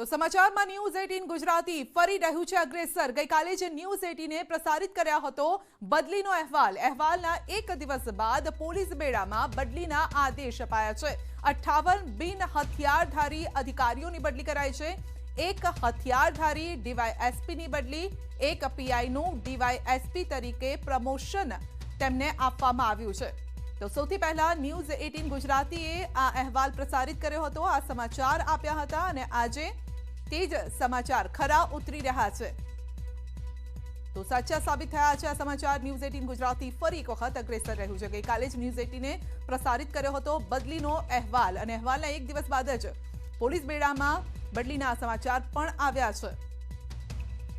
તો સમાચારમાં ન્યૂઝ 18 ગુજરાતી ફરી રહ્યું છે અગ્રેસર। ગઈકાલે જે ન્યૂઝ 18 પ્રસારિત કર્યા હતો બદલીનો અહેવાલના એક દિવસ બાદ પોલીસ બેડામાં બદલીના આદેશ અપાયા છે। 58 બિન હથિયારધારી અધિકારીઓની બદલી કરાઈ છે। એક હથિયારધારી ડીવાયએસપીની બદલી, એક પીઆઈનું ડીવાયએસપી તરીકે પ્રમોશન તેમને આપવામાં આવ્યું છે। તો સૌથી પહેલા ન્યૂઝ 18 ગુજરાતીએ આ અહેવાલ પ્રસારિત કર્યો હતો, આ સમાચાર આપ્યા હતા અને આજે તે જ સમાચાર ખરા ઉતરી રહ્યા છે। તો સાચા સાબિત થયા છે આ સમાચાર। ન્યૂઝ 18 ગુજરાતી ફરી એક વખત અગ્રેસર રહ્યું છે। ગઈકાલે જ ન્યૂઝ 18 પ્રસારિત કર્યો હતો બદલીનો અહેવાલ અને અહેવાલના એક દિવસ બાદ જ પોલીસ બેડામાં બદલીના સમાચાર પણ આવ્યા છે।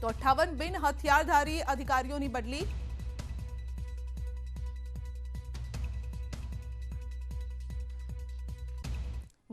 તો 58 બિન હથિયારધારી અધિકારીઓની બદલી,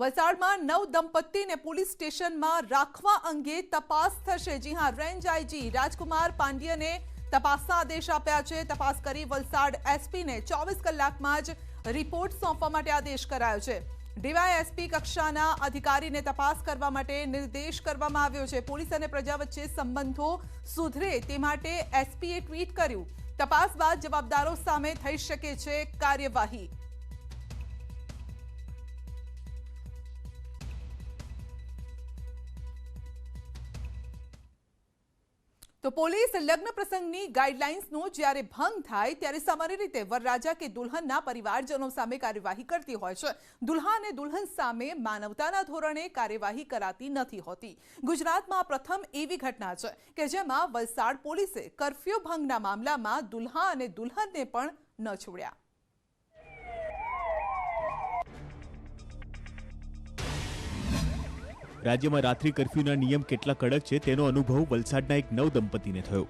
વલસાડમાં નવ દંપતીને પોલીસ સ્ટેશનમાં રાખવા અંગે તપાસ થશે। જી હા, રેન્જ આઈજી રાજકુમાર પાંડ્યને તપાસના આદેશ આપ્યા છે। તપાસ કરી વલસાડ એસપીને 24 કલાકમાં જ રિપોર્ટ સોંપવા માટે આદેશ કરાયો છે। ડીવાયએસપી કક્ષાના અધિકારીને તપાસ કરવા માટે નિર્દેશ કરવામાં આવ્યો છે। પોલીસ અને પ્રજા વચ્ચે સંબંધો સુધરે તે માટે એસપીએ ટ્વીટ કર્યું, તપાસ બાદ જવાબદારો સામે થઈ શકે છે કાર્યવાહી। તો પોલીસ લગ્ન પ્રસંગની ગાઈડલાઇન્સનો જ્યારે ભંગ થાય ત્યારે સામાન્ય રીતે વરરાજા કે દુલ્હનના પરિવારજનો સામે કાર્યવાહી કરતી હોય છે। દુલ્હા અને દુલ્હન સામે માનવતાના ધોરણે કાર્યવાહી કરાતી નથી હોતી। ગુજરાતમાં પ્રથમ એવી ઘટના છે કે જેમાં વલસાડ પોલીસે કર્ફ્યુ ભંગના મામલામાં દુલ્હા અને દુલ્હનને પણ ન છોડ્યા। રાજ્યમાં રાત્રિ કર્ફ્યુના નિયમ કેટલા કડક છે તેનો અનુભવ વલસાડના એક નવ દંપતીને થયો।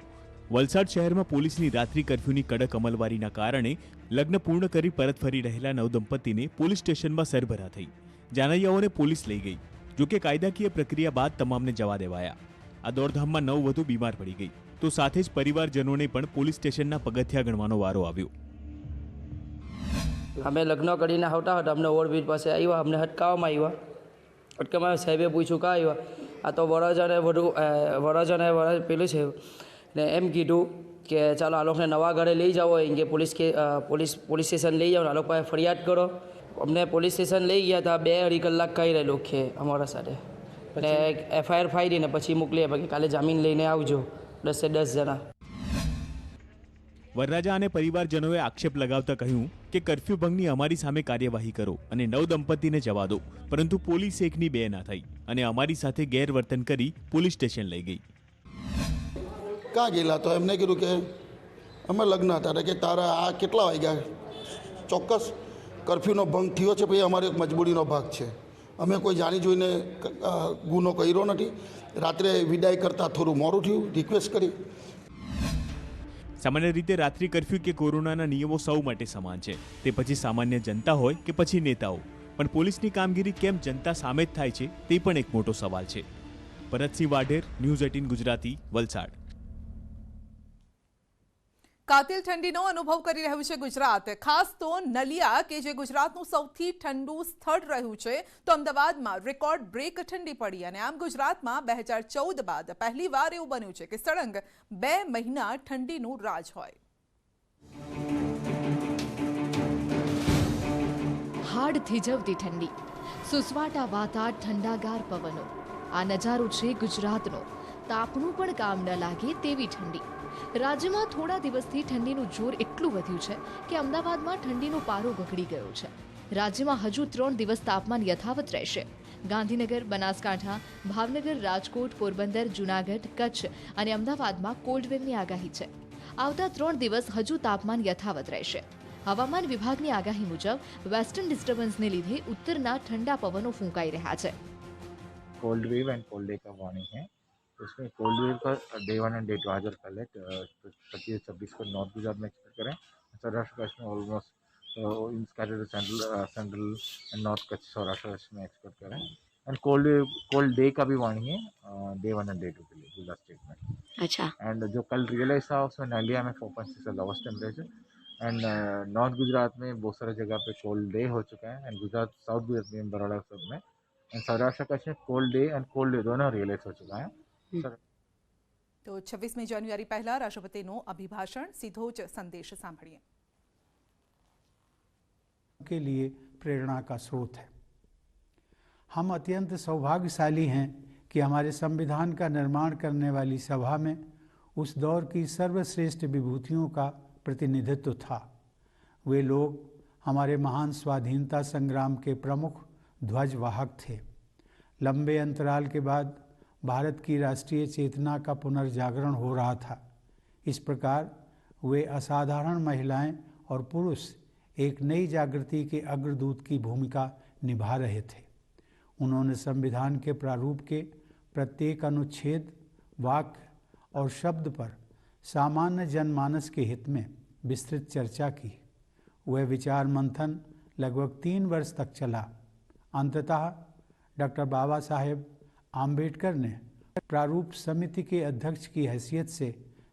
વલસાડ શહેરમાં પોલીસની રાત્રિ કર્ફ્યુની કડક અમલવારીના કારણે લગ્ન પૂર્ણ કરી પરત ફરી રહેલા નવ દંપતીને પોલીસ સ્ટેશનમાં સરભરા થઈ। જાનૈયાઓને પોલીસ લઈ ગઈ, જોકે કાયદાકીય પ્રક્રિયા બાદ તમામને જવા દેવાયા। આ દોડધામમાં નવ વધુ બીમાર પડી ગઈ, તો સાથે જ પરિવારજનોને પણ પોલીસ સ્ટેશનના પગથિયા ગણવાનો વારો આવ્યો। અમે લગ્ન કરીને આવતા હતા, અમને ઓવરબ્રિજ પાસે આવ્યા, અમને હટકાવવામાં આવ્યા। અટકામાં સાહેબે પૂછ્યું કાં આવ્યા, આ તો વરરાજાને પેલું છે ને એમ કીધું કે ચાલો આ લોકોને નવા ઘરે લઈ જાઓ, એમ કે પોલીસ સ્ટેશન લઈ જાઓ, આ લોકો પાસે ફરિયાદ કરો। અમને પોલીસ સ્ટેશન લઈ ગયા હતા, 2-2.5 કલાક કહી રહે લોકો અમારા સાથે અને એફઆઈઆર ફાડીને પછી મોકલી આપ્યા કે કાલે જામીન લઈને આવજો 10 જણા। વરરાજા અને પરિવારજનોએ આક્ષેપ લગાવતા કહ્યું કે કર્ફ્યુ ભંગની અમારી સામે કાર્યવાહી કરો અને નવ દંપતીને જવા દો, પરંતુ પોલીસ એકની બે ના થઈ અને અમારી સાથે ગેરવર્તન કરી પોલીસ સ્ટેશન લઈ ગઈ। ક્યાં ગયેલા તો એમને કીધું કે અમે લગ્ન હતા કે તારા આ કેટલા વાગ્યા, ચોક્કસ કર્ફ્યુનો ભંગ થયો છે, પછી અમારો એક મજબૂરીનો ભાગ છે, અમે કોઈ જાણી જોઈને ગુનો કર્યો નથી। રાત્રે વિદાય કરતાં થોડું મોડું થયું, રિક્વેસ્ટ કરી। સામાન્ય રીતે રાત્રિ કર્ફ્યુ કે કોરોનાના નિયમો સૌ માટે સમાન છે, તે પછી સામાન્ય જનતા હોય કે પછી નેતાઓ, પણ પોલીસની કામગીરી કેમ જનતા સામે જ થાય છે તે પણ એક મોટો સવાલ છે। ભરતસિંહ વાઢેર, ન્યૂઝ 18 ગુજરાતી, વલસાડ। કાતિલ ઠંડીનો અનુભવ કરી રહ્યું છે ગુજરાત, ખાસ તો નલિયા કે જે ગુજરાતનું સૌથી ઠંડુ સ્થળ રહ્યું છે, તો અમદાવાદમાં રેકોર્ડ બ્રેક ઠંડી પડી અને આમ ગુજરાતમાં 2014 બાદ પહેલીવાર એવું બન્યું છે કે સળંગ 2 મહિના ઠંડીનું રાજ હોય। હાડ થીજવતી ઠંડી, સુસવાટા વાતા ઠંડાગાર પવનો, આ નજારો છે ગુજરાતનો। તાપનું પણ કામ ન લાગે તેવી ઠંડી। રાજ્યમાં થોડા દિવસથી ઠંડીનું જોર એટલું વધ્યું છે કે અમદાવાદમાં ઠંડીનો પારો ગગડી ગયો છે। રાજ્યમાં હજુ 3 દિવસ તાપમાન યથાવત રહેશે। ગાંધીનગર, બનાસકાંઠા, ભાવનગર, રાજકોટ, પોરબંદર, જૂનાગઢ, કચ્છ અને અમદાવાદમાં કોલ્ડવેવની આગાહી છે। આવતા 3 દિવસ હજુ તાપમાન યથાવત રહેશે। હવામાન વિભાગની આગાહી મુજબ વેસ્ટર્ન ડિસ્ટર્બન્સને લીધે ઉત્તરના ઠંડા પવનો ફૂંકાઈ રહ્યા છે। Cold wave and cold day का वार्निंग है। उसमें कोल्ड वेव का डे 1 एंड डे 2 आज और कल है। 25-26 को नॉर्थ गुजरात में एक्सपेक्ट करें, सौराष्ट्र कच्छ में almost in scattered central and north Kutch Saurashtra Kutch में एक्सपेक्ट करें। एंड कोल्ड डे का भी वार्निंग है डे 1 एंड डे 2 के लिए गुजरात स्टेट में। अच्छा। एंड जो कल रियलाइज था उसमें नलिया में 4.6 lowest temperature and north Gujarat में बहुत सारे जगह पे कोल्ड डे हो चुका है एंड गुजरात साउथ गुजरात में बरोड़ा सब में एंड सौराष्ट्र कच्छ में cold day and cold day दोनों रियलाइज हो चुका है। तो 26 જાન્યુઆરી પહેલા રાષ્ટ્રપતિનું અભિભાષણ સીધો જ સંદેશ સાંભળીએ। के लिए प्रेरणा का स्रोत है। हम अत्यंत सौभाग्यशाली हैं कि हमारे संविधान का निर्माण करने वाली सभा में उस दौर की सर्वश्रेष्ठ विभूतियों का प्रतिनिधित्व था। वे लोग हमारे महान स्वाधीनता संग्राम के प्रमुख ध्वजवाहक थे। लंबे अंतराल के बाद भारत की राष्ट्रीय चेतना का पुनर्जागरण हो रहा था। इस प्रकार वे असाधारण महिलाएं और पुरुष एक नई जागृति के अग्रदूत की भूमिका निभा रहे थे। उन्होंने संविधान के प्रारूप के प्रत्येक अनुच्छेद, वाक्य और शब्द पर सामान्य जनमानस के हित में विस्तृत चर्चा की। वह विचार मंथन लगभग 3 वर्ष तक चला। अंततः डॉक्टर बाबा साहेब आम्बेडकर ने प्रारूप समिति के अध्यक्ष की हैसियत से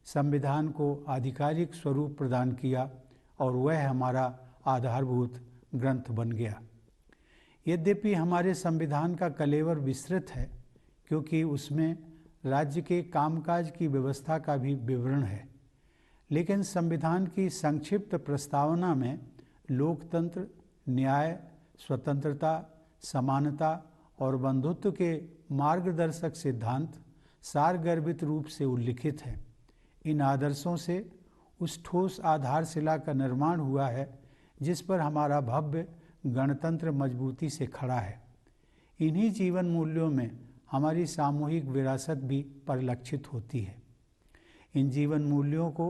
संविधान को आधिकारिक स्वरूप प्रदान किया और वह हमारा आधारभूत ग्रंथ बन गया। यद्यपि हमारे संविधान का कलेवर विस्तृत है, क्योंकि उसमें राज्य के कामकाज की व्यवस्था का भी विवरण है, लेकिन संविधान की संक्षिप्त प्रस्तावना में लोकतंत्र, न्याय, स्वतंत्रता, समानता और बंधुत्व के मार्गदर्शक सिद्धांत सारगर्भित रूप से उल्लिखित हैं। इन आदर्शों से उस ठोस आधारशिला का निर्माण हुआ है जिस पर हमारा भव्य गणतंत्र मजबूती से खड़ा है। इन्हीं जीवन मूल्यों में हमारी सामूहिक विरासत भी परिलक्षित होती है। इन जीवन मूल्यों को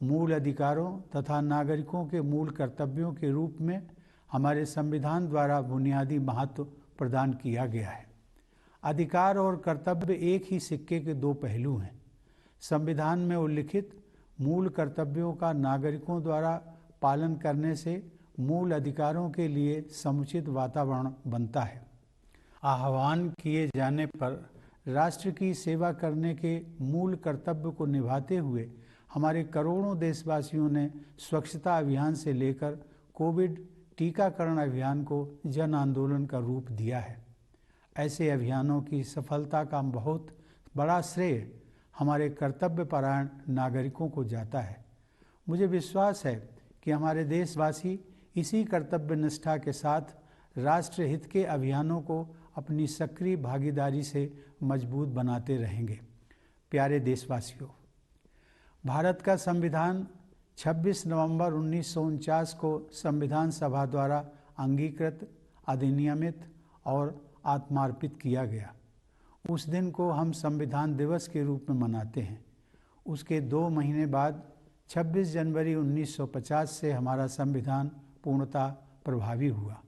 मूल अधिकारों तथा नागरिकों के मूल कर्तव्यों के रूप में हमारे संविधान द्वारा बुनियादी महत्व प्रदान किया गया है। अधिकार और कर्तव्य एक ही सिक्के के 2 पहलू हैं। संविधान में उल्लिखित मूल कर्तव्यों का नागरिकों द्वारा पालन करने से मूल अधिकारों के लिए समुचित वातावरण बनता है। आह्वान किए जाने पर राष्ट्र की सेवा करने के मूल कर्तव्य को निभाते हुए हमारे करोड़ों देशवासियों ने स्वच्छता अभियान से लेकर कोविड टीकाकरण अभियान को जन आंदोलन का रूप दिया है। ऐसे अभियानों की सफलता का बहुत बड़ा श्रेय हमारे कर्तव्यपरायण नागरिकों को जाता है। मुझे विश्वास है कि हमारे देशवासी इसी कर्तव्य निष्ठा के साथ राष्ट्रहित के अभियानों को अपनी सक्रिय भागीदारी से मजबूत बनाते रहेंगे। प्यारे देशवासियों, भारत का संविधान 26 नवंबर 1949 को संविधान सभा द्वारा अंगीकृत, अधिनियमित और आत्मार्पित किया गया। उस दिन को हम संविधान दिवस के रूप में मनाते हैं। उसके 2 महीने बाद 26 जनवरी 1950 से हमारा संविधान पूर्णतः प्रभावी हुआ।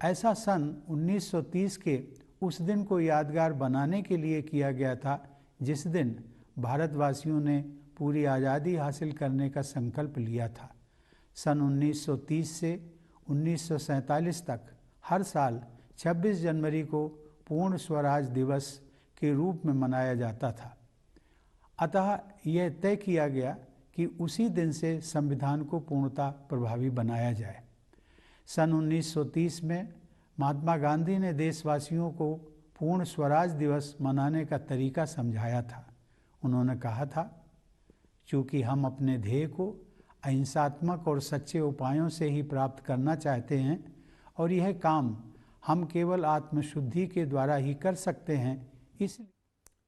ऐसा सन 1930 के उस दिन को यादगार बनाने के लिए किया गया था, जिस दिन भारतवासियों ने पूरी आज़ादी हासिल करने का संकल्प लिया था। सन 1930 से 1947 तक हर साल 26 जनवरी को पूर्ण स्वराज दिवस के रूप में मनाया जाता था। अतः यह तय किया गया कि उसी दिन से संविधान को पूर्णतः प्रभावी बनाया जाए। सन 1930 में महात्मा गांधी ने देशवासियों को पूर्ण स्वराज दिवस मनाने का तरीका समझाया था। उन्होंने कहा था, चूँकि हम अपने ध्येय को अहिंसात्मक और सच्चे उपायों से ही प्राप्त करना चाहते हैं और यह काम हम केवल आत्मशुद्धि के द्वारा ही कर सकते हैं, इसलिए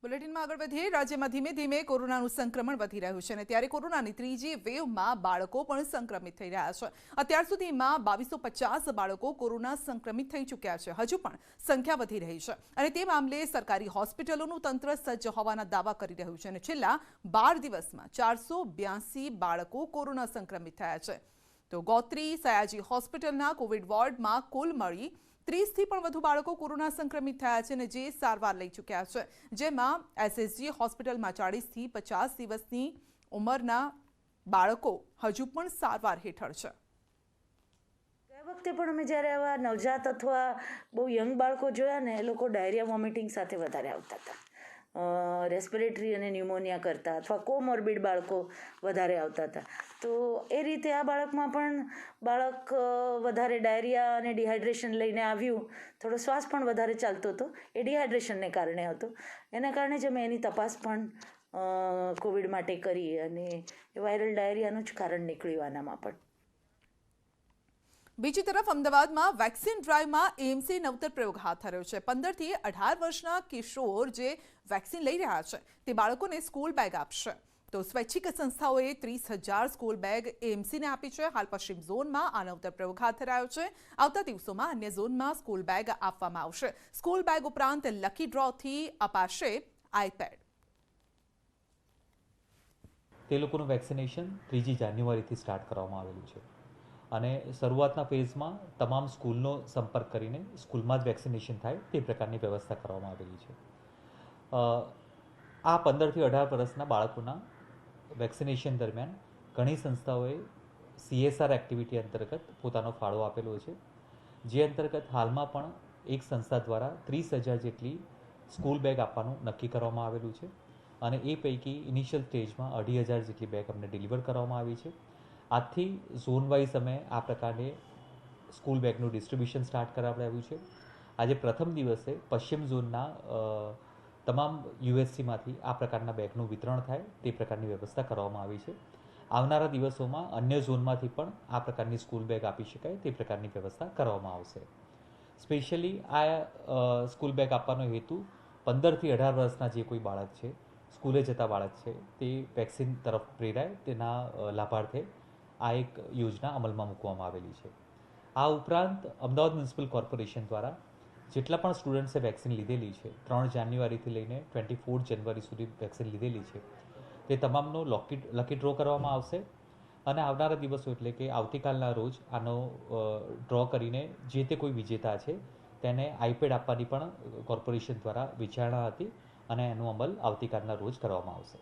બુલેટિનમાં આગળ વધીએ। રાજ્યમાં ધીમે ધીમે કોરોનાનું સંક્રમણ વધી રહ્યું છે અને ત્યારે કોરોનાની ત્રીજી વેવમાં બાળકો પણ સંક્રમિત થઈ રહ્યા છે। અત્યાર સુધીમાં 2250 બાળકો કોરોના સંક્રમિત થઈ ચૂક્યા છે। હજુ પણ સંખ્યા વધી રહી છે અને તે મામલે સરકારી હોસ્પિટલોનું તંત્ર સજ્જ હોવાના દાવા કરી રહ્યું છે અને છેલ્લા 12 દિવસમાં 482 બાળકો કોરોના સંક્રમિત થયા છે। તો ગોત્રી સયાજી હોસ્પિટલના કોવિડ વોર્ડમાં કુલ મળી 30 થી પણ વધુ બાળકો કોરોના સંક્રમિત થયા છે અને જે સારવાર લઈ ચૂક્યા છે, જેમાં એસએસજી હોસ્પિટલમાં 40 થી 50 દિવસની ઉંમરના બાળકો હજુ પણ સારવાર હેઠળ છે। ગયા વખતે પણ અમે જ્યારે આવા નવજાત અથવા બહુ યંગ બાળકો જોયા ને, એ લોકો ડાયરિયા વોમિટિંગ સાથે વધારે આવતા હતા। રેસ્પિરેટરી અને ન્યુમોનિયા કરતા અથવા કોમોર્બિડ બાળકો વધારે આવતા હતા. તો એ રીતે આ બાળકમાં પણ બાળક વધારે ડાયરિયા અને ડિહાઇડ્રેશન લઈને આવ્યું. થોડો શ્વાસ પણ વધારે ચાલતો હતો, એ ડિહાઇડ્રેશનને કારણે હતો. એના કારણે જ અમે એની તપાસ પણ કોવિડ માટે કરી અને એ વાયરલ ડાયરિયાનું જ કારણ નીકળ્યું આનામાં પણ. બીજી તરફ અમદાવાદમાં વેક્સિન ડ્રાઈવમાં એએમસી નવતર પ્રયોગ હાથ ધર્યો છે. 15 થી 18 વર્ષના કિશોર જે વેક્સિન લઈ રહ્યા છે તે બાળકોને સ્કૂલ બેગ આપશે. તો સ્વૈચ્છિક સંસ્થાઓએ 30,000 સ્કૂલ બેગ એએમસીને આપી છે. હાલ પશ્ચિમ ઝોનમાં આ નવતર પ્રયોગ હાથ ધરાયો છે. આવતા દિવસોમાં અન્ય ઝોનમાં સ્કૂલ બેગ આપવામાં આવશે. સ્કૂલ બેગ ઉપરાંત લકી ડ્રોથી અપાશે આઈપેડ. તે લોકોનું વેક્સિનેશન 3 જાન્યુઆરીથી સ્ટાર્ટ કરવામાં આવેલું છે અને શરૂઆતના ફેઝમાં તમામ સ્કૂલનો સંપર્ક કરીને સ્કૂલમાં જ વેક્સિનેશન થાય તે પ્રકારની વ્યવસ્થા કરવામાં આવેલી છે. આ 15 થી 18 વર્ષના બાળકોના વેક્સિનેશન દરમિયાન ઘણી સંસ્થાઓએ CSR એક્ટિવિટી અંતર્ગત પોતાનો ફાળો આપેલો છે, જે અંતર્ગત હાલમાં પણ એક સંસ્થા દ્વારા 30,000 જેટલી સ્કૂલ બેગ આપવાનું નક્કી કરવામાં આવેલું છે અને એ પૈકી ઇનિશિયલ સ્ટેજમાં 2,500 જેટલી બેગ અમને ડિલિવર કરવામાં આવી છે. આજથી ઝોન વાઇઝ અમે આ પ્રકારે સ્કૂલ બેગનું ડિસ્ટ્રીબ્યુશન સ્ટાર્ટ કરાવડાવ્યું છે. આજે પ્રથમ દિવસે પશ્ચિમ ઝોનના તમામ યુએસસીમાંથી આ પ્રકારના બેગનું વિતરણ થાય તે પ્રકારની વ્યવસ્થા કરવામાં આવી છે. આવનારા દિવસોમાં અન્ય ઝોનમાંથી પણ આ પ્રકારની સ્કૂલ બેગ આપી શકાય તે પ્રકારની વ્યવસ્થા કરવામાં આવશે. સ્પેશિયલી આ સ્કૂલ બેગ આપવાનો હેતુ 15 થી 18 વર્ષના જે કોઈ બાળક છે, સ્કૂલે જતા બાળક છે, તે વેક્સિન તરફ પ્રેરાય તેના લાભાર્થે આ એક યોજના અમલમાં મૂકવામાં આવેલી છે. આ ઉપરાંત અમદાવાદ મ્યુનિસિપલ કોર્પોરેશન દ્વારા જેટલા પણ સ્ટુડન્ટ્સે વેક્સિન લીધેલી છે, 3 જાન્યુઆરીથી લઈને 24 જાન્યુઆરી સુધી વેક્સિન લીધેલી છે, તે તમામનો લકી ડ્રો કરવામાં આવશે અને આવનારા દિવસો એટલે કે આવતીકાલના રોજ આનો ડ્રો કરીને જે તે કોઈ વિજેતા છે તેને આઈપેડ આપવાની પણ કોર્પોરેશન દ્વારા વિચારણા હતી અને એનો અમલ આવતીકાલના રોજ કરવામાં આવશે.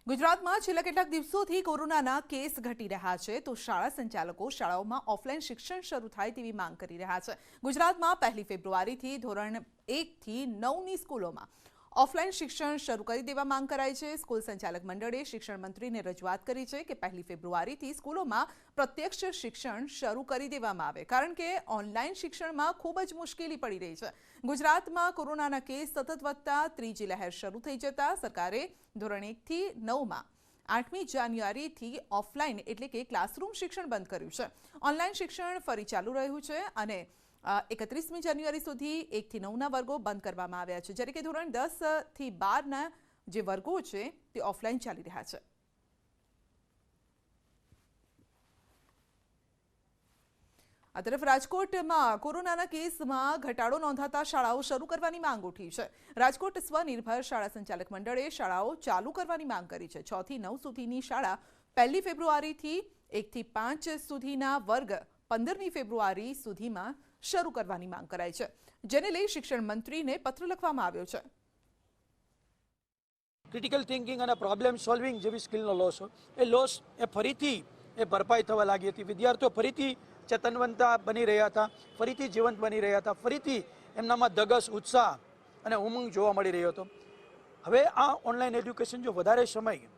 ગુજરાતમાં છેલ્લા કેટલાક દિવસોથી કોરોનાના કેસ ઘટી રહ્યા છે, તો શાળા સંચાલકો શાળાઓમાં ઓફલાઈન શિક્ષણ શરૂ થાય તેવી માંગ કરી રહ્યા છે. ગુજરાતમાં 1 ફેબ્રુઆરીથી ધોરણ 1 થી 9ની સ્કૂલોમાં ઓફલાઈન શિક્ષણ શરૂ કરી દેવા માંગ કરાઈ છે. સ્કૂલ સંચાલક મંડળે શિક્ષણ મંત્રીને રજૂઆત કરી છે કે 1 ફેબ્રુઆરીથી સ્કૂલોમાં પ્રત્યક્ષ શિક્ષણ શરૂ કરી દેવામાં આવે, કારણ કે ઓનલાઈન શિક્ષણમાં ખૂબ જ મુશ્કેલી પડી રહી છે. ગુજરાતમાં કોરોનાના કેસ સતત વધતા ત્રીજી લહેર શરૂ થઈ જતા સરકારે ધોરણ 1 થી 9માં 8મી જાન્યુઆરીથી ઓફલાઈન એટલે કે ક્લાસરૂમ શિક્ષણ બંધ કર્યું છે. ઓનલાઈન શિક્ષણ ફરી ચાલુ રહ્યું છે અને 31મી જાન્યુઆરી સુધી 1 થી 9ના વર્ગો બંધ કરવામાં આવ્યા છે, જ્યારે કે ધોરણ 10 થી 12ના જે વર્ગો છે તે ઓફલાઈન ચાલી રહ્યા છે. આ તરફ રાજકોટમાં કોરોનાના કેસમાં ઘટાડો નોંધાતા શાળાઓ શરૂ કરવાની માંગ ઉઠી છે. રાજકોટ સ્વનિર્ભર શાળા સંચાલક મંડળે શાળાઓ ચાલુ કરવાની માંગ કરી છે. 6 થી 9 સુધીની શાળા 1 ફેબ્રુઆરીથી 1 થી 5 સુધીના વર્ગ 15મી ફેબ્રુઆરી સુધીમાં શરૂ કરવાની માંગ કરાઈ છે, જેને લઈ શિક્ષણ મંત્રીને પત્ર લખવામાં આવ્યો છે. ક્રિટિકલ થિંકિંગ અને પ્રોબ્લેમ સોલ્વિંગ જેવી સ્કિલનો લોસ એ ફરીથી ભરપાઈ થવા લાગી હતી. વિદ્યાર્થીઓ ફરીથી ચેતનવંતા બની રહ્યા હતા, ફરીથી જીવંત બની રહ્યા હતા, ફરીથી એમનામાં ધગસ, ઉત્સાહ અને ઉમંગ જોવા મળી રહ્યો હતો. હવે આ ઓનલાઈન એડ્યુકેશન જો વધારે સમય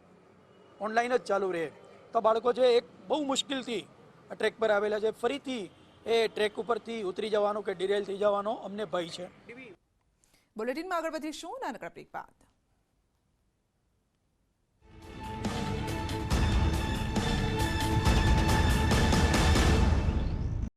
ઓનલાઈન જ ચાલુ રહે તો બાળકો છે એક બહુ મુશ્કેલથી ટ્રેક પર આવેલા છે, ફરીથી એ ટ્રેક ઉપરથી ઉતરી જવાનો કે ડિરેલ થઈ જવાનો અમને ભય છે. બુલેટિનમાં આગળ વધીશું નાનકડા બ્રેક બાદ.